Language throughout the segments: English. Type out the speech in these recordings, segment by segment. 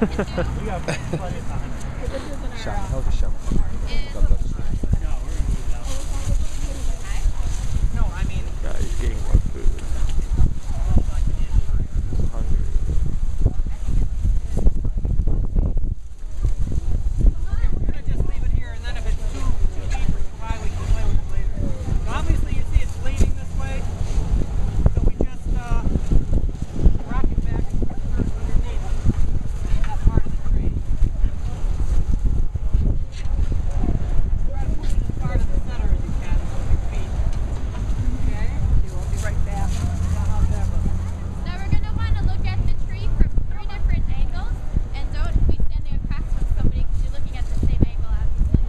we can do. We got plenty of time. Shaman, how's the shaman? God bless you. No, I mean, Yeah, he's getting more food. Hungry. we're gonna just leave it here, and then if it's too deep or too high, we can play with it later. So obviously, you see it's leaning this way, so we just rock it back and put dirt underneath that part of the tree. Try to push it as far to the center as you can with your feet. Okay? We'll be right back. How's that look? Now we're going to want to look at the tree from 3 different angles, and don't be standing across from somebody because you're looking at the same angle, obviously.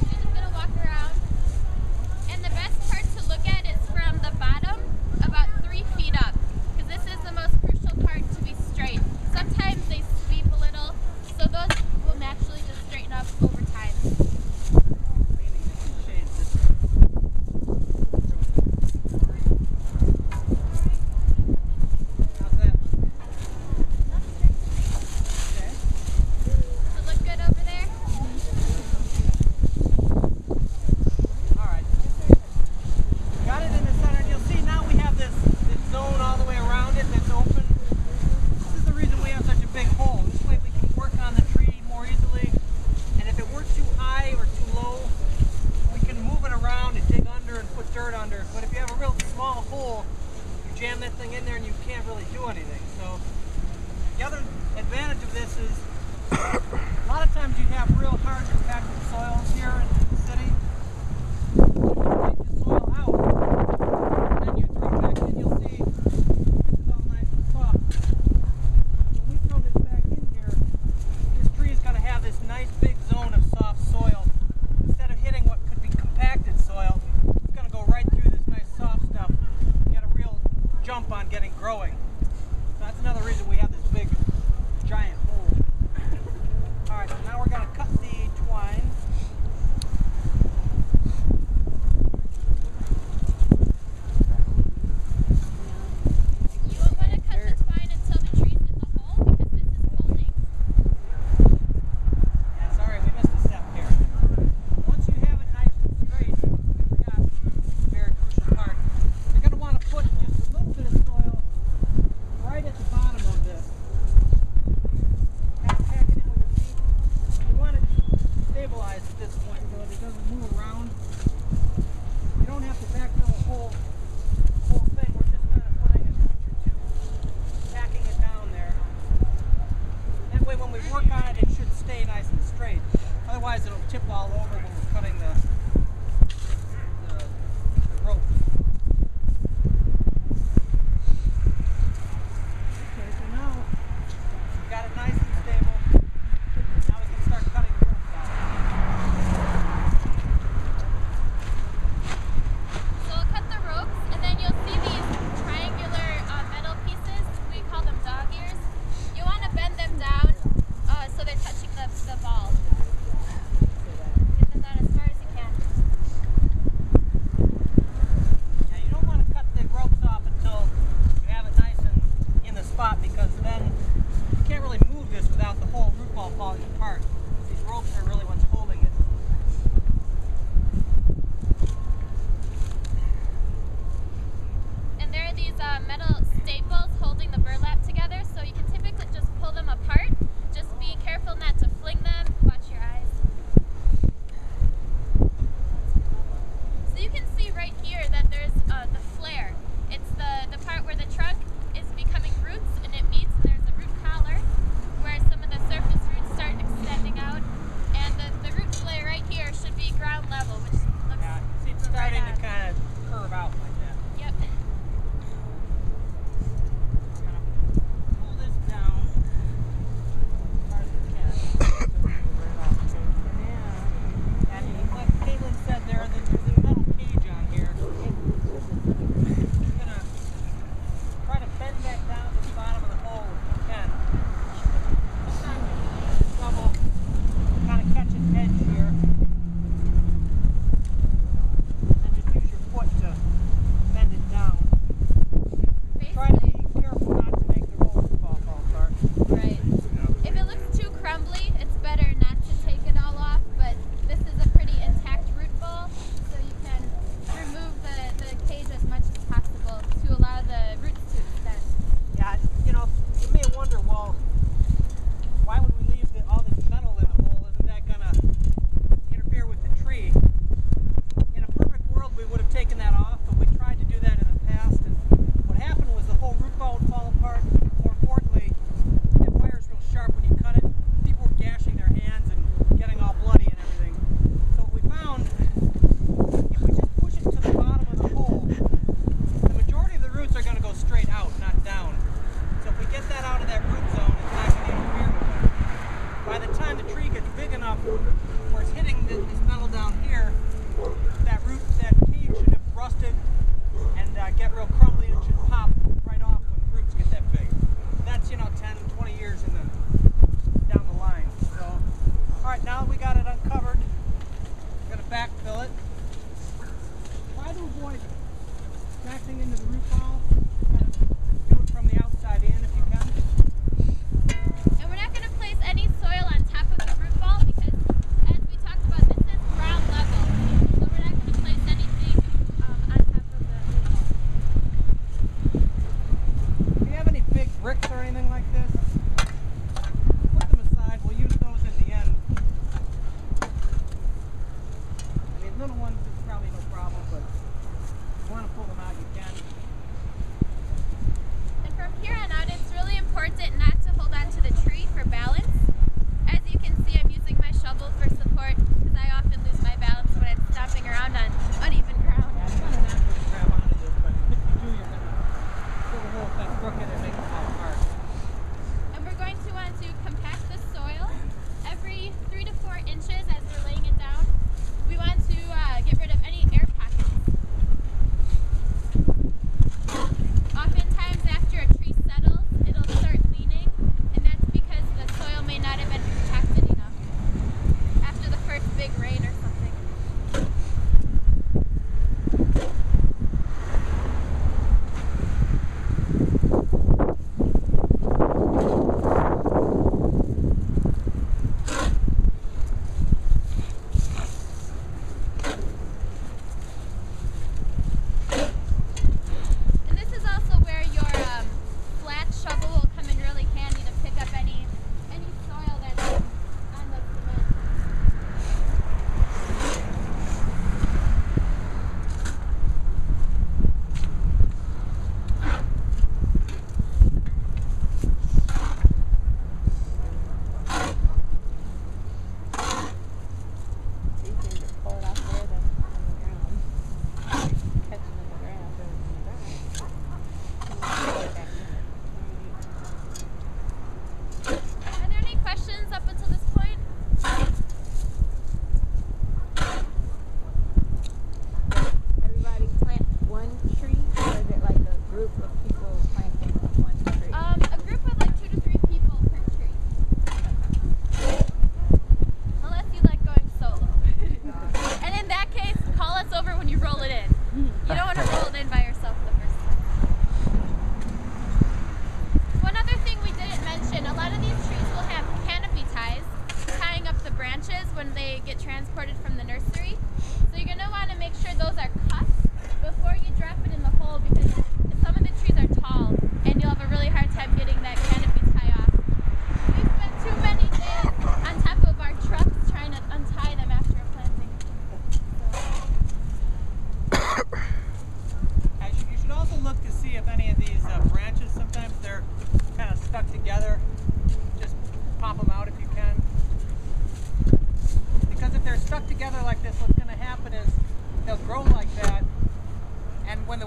You're just going to walk around, and the best part to look at is from the bottom about 3 feet up, because this is the most crucial part to be straight. Sometimes they sweep a little, so those will naturally just straighten up over time. Leaning in shade this way. How's that look? Okay. Does it look good over there? Alright. Got it in the center, and you'll see now we have this zone all the way around it that's open. This is the reason we have such a big hole. This way we can work on the tree more easily. And if it were too high or too low, we can move it around and dig under and put dirt under. But if you have a real small hole, you jam that thing in there and you can't really do anything. So the other advantage of this is a lot of times you have real hard compacted soils here in the city. Take the soil out, and then you throw it back in, you'll see it's all nice and soft. When we throw this back in here, this tree is going to have this nice big zone of soft soil. Instead of hitting what could be compacted soil, it's going to go right through this nice soft stuff, get a real jump on getting growing. So that's another reason we have this big, giant hole. Alright, so now we're going to cut the twine. You won't want to cut the twine until the tree's in the hole because this is holding. Yeah, sorry, we missed a step here. Once you have it nice and straight, we forgot a very crucial part. You're going to want to put just a little bit of soil right at the bottom of this. Kind of pack it in with your feet. You want it stabilized at this point so that it doesn't move around. You don't have to backfill the whole thing. We're just kind of putting an inch or two, packing it down there. That way when we work on it, it should stay nice and straight. Otherwise it'll tip all over when we're cutting the rope. Okay, so now we've got it nice and stable. Now we can start cutting the rope down. So we'll cut the ropes, and then you'll see these triangular metal pieces. We call them dog ears. You want to bend them down so they're touching the ball. Get them down as far as you can.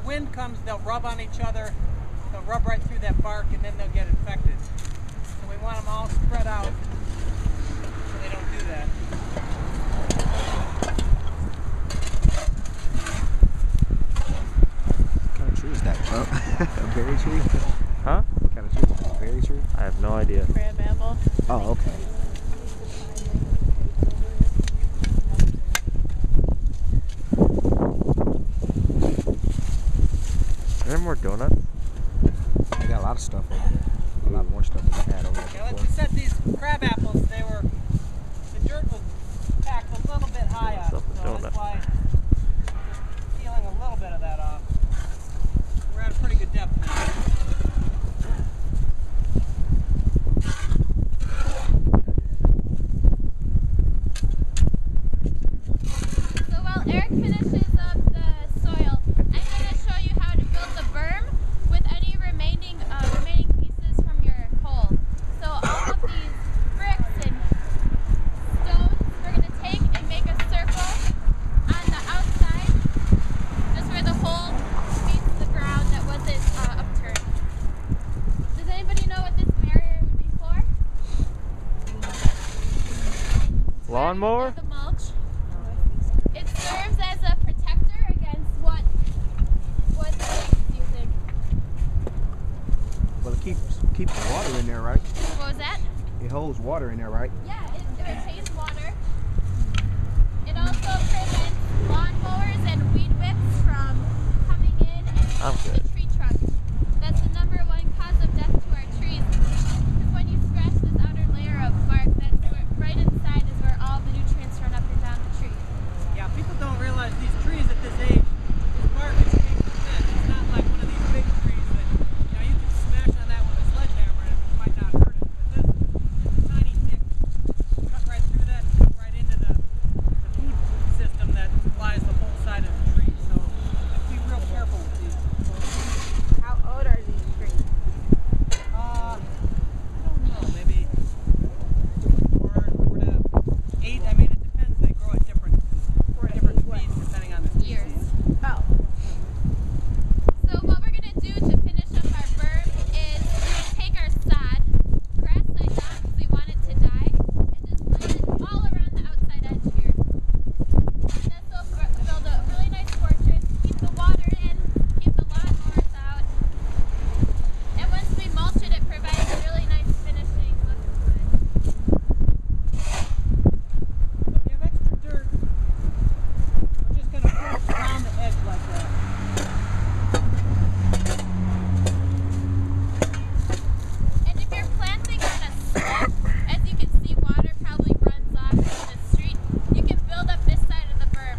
wind comes, they'll rub on each other. They'll rub right through that bark, and then they'll get infected. So we want them all spread out so they don't do that. What kind of tree is that? A berry tree? Huh? What kind of tree is that? A berry tree? I have no idea. Crab apple. Oh, okay. Are there more donuts? I got a lot of stuff over there. A lot more stuff than I had over there Yeah, let's before. set these crab apples. The dirt was packed a little bit high up, Yourself a so donut. that's why just peeling a little bit of that off. We're at a pretty good depth now. So while Eric finishes up the soil, I'm going to show you how to build the berm with any remaining pieces from your hole. So all of these bricks and stones, we're going to take and make a circle on the outside, just where the hole meets the ground that wasn't upturned. Does anybody know what this barrier would be for? Lawnmower? The mulch. It serves as a protector against what things do you think? Well, it keeps the water in there, right? What was that? It holds water in there, right? Yeah, it retains water. It also prevents lawnmowers and weed whips from coming in and I'm killing good. the tree trunk. That's the #1 cause of death to our trees. Because when you scratch this outer layer of bark, that's where, right inside is where all the nutrients run up and down the tree. Yeah, people don't realize these trees at this age, this bark is 8%. It's not like one of these big trees that, you can smash on that with a sledgehammer and it might not hurt it. But this is a tiny nick. Cut right through that and cut right into the food system that supplies the whole side of the tree. So you have to be real careful with these. How old are these trees? I don't know, maybe 4 to 8. I mean, it depends. They grow at different speeds depending on the species. Years. Oh. So what we're going to do to finish up our berm is we're going to take our sod, grass side down because we want it to die, and just lay it all around the outside edge here. And this will build a really nice fortress, keep the water in, keep the lawnmowers out. And once we mulch it, it provides a really nice finishing look to it. If you have extra dirt, we're just going to put it around the edge like that. And if you're planting on a slope, as you can see, water probably runs off into the street. You can build up this side of the berm.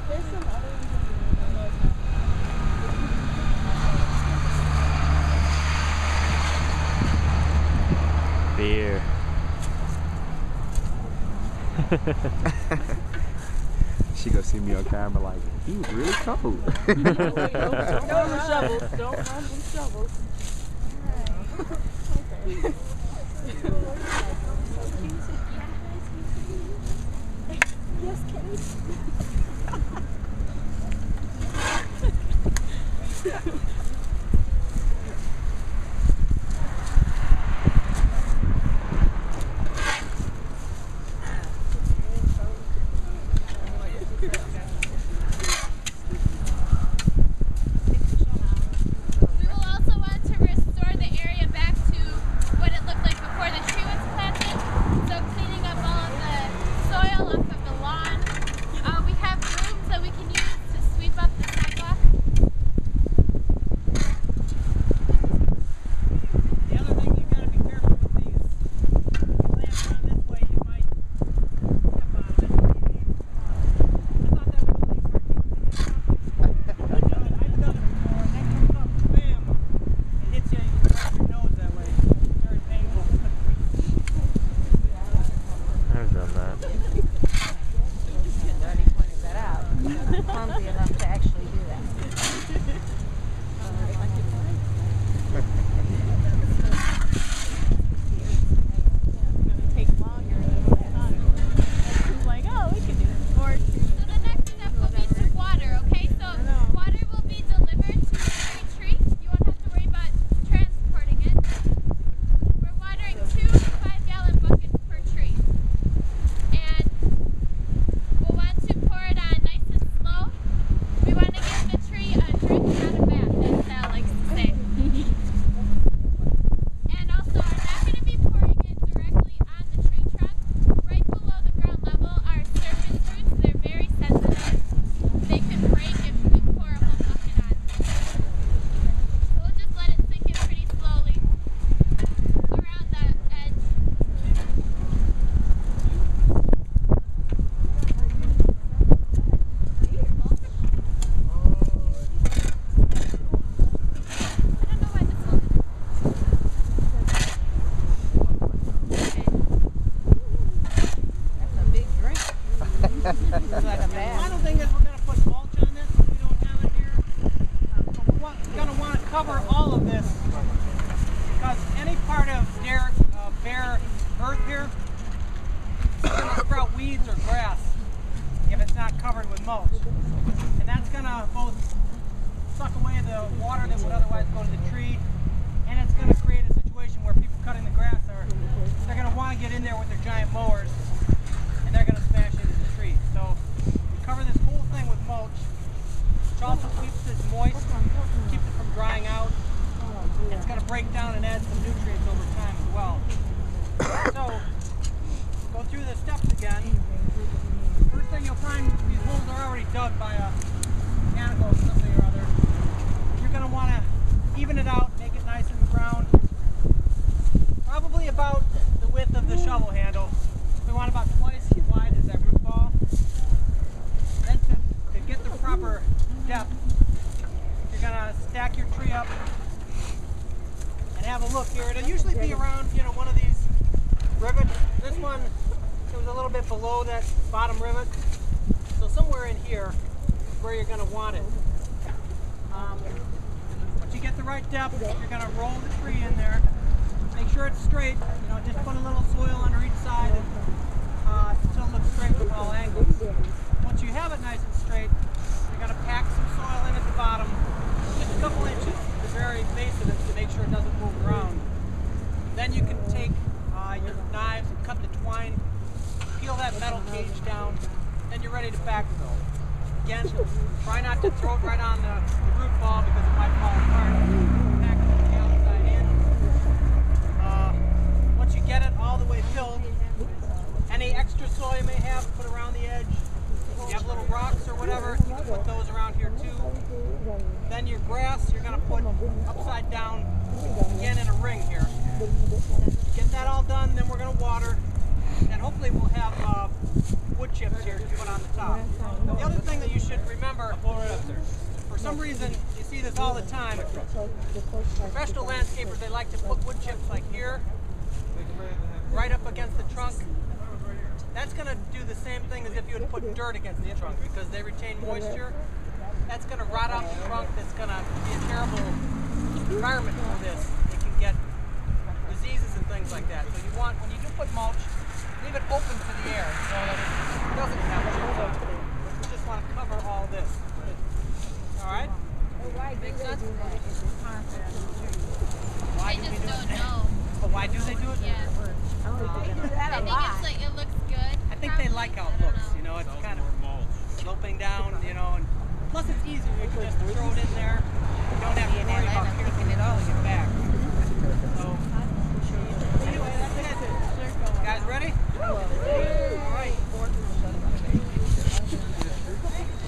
There's some other ones in the Beer. She gonna see me on camera like, he was really cold. Don't run with shovels. Don't run with shovels. Yes, Kenny. We will also want to earth here, it's going to sprout weeds or grass if it's not covered with mulch. And that's going to both suck away the water that would otherwise go to the tree, and it's going to create a situation where people cutting the grass they're going to want to get in there with their giant mowers, and they're going to smash into the tree. So you cover this whole thing with mulch, which also keeps it moist, keeps it from drying out. It's going to break down and add some nutrients over time as well. So, go through the steps again. First thing you'll find, these holes are already dug by a mechanical or something or other. You're going to want to even it out, make it nice in the ground. Probably about the width of the shovel handle. We want about twice as wide as that root ball. Then to get the proper depth, you're going to stack your tree up and have a look here. It'll usually be around, you know, one of these rivets. This one, it was a little bit below that bottom rivet. So somewhere in here is where you're going to want it. Once you get the right depth, you're going to roll the tree in there. Make sure it's straight. You know, just put a little soil under each side until it looks straight from all angles. Once you have it nice and straight, you're going to pack some soil in at the bottom, just a couple inches at the very base of it to make sure it doesn't move around. Then you can take your knives and cut the twine, peel that metal cage down, and you're ready to backfill. Again, try not to throw it right on the root ball because it might fall apart. Pack it from the outside in. Once you get it all the way filled, any extra soil you may have, put around the edge. If you have little rocks or whatever, you can put those around here too. Then your grass, you're going to put upside down, again in a ring here. Get that all done, then we're going to water, and hopefully we'll have wood chips here to put on the top. The other thing that you should remember, for some reason, you see this all the time, professional landscapers, they like to put wood chips like here, right up against the trunk. That's going to do the same thing as if you would put dirt against the trunk because they retain moisture. That's going to rot out the trunk. That's going to be a terrible environment for this. It can get diseases and things like that. So you want, when you do put mulch, leave it open to the air so that it doesn't have chips on it. We just want to cover all this. All right? Makes sense? I just don't know. But why do they do it? Yeah. I think it's like, it looks good. I think they like how it looks, you know, it's kind of sloping down, you know, and plus it's easier, you can just throw it in there, you don't have to worry about picking it all your back. So, anyway, that's it. Guys ready? Alright.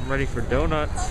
I'm ready for donuts.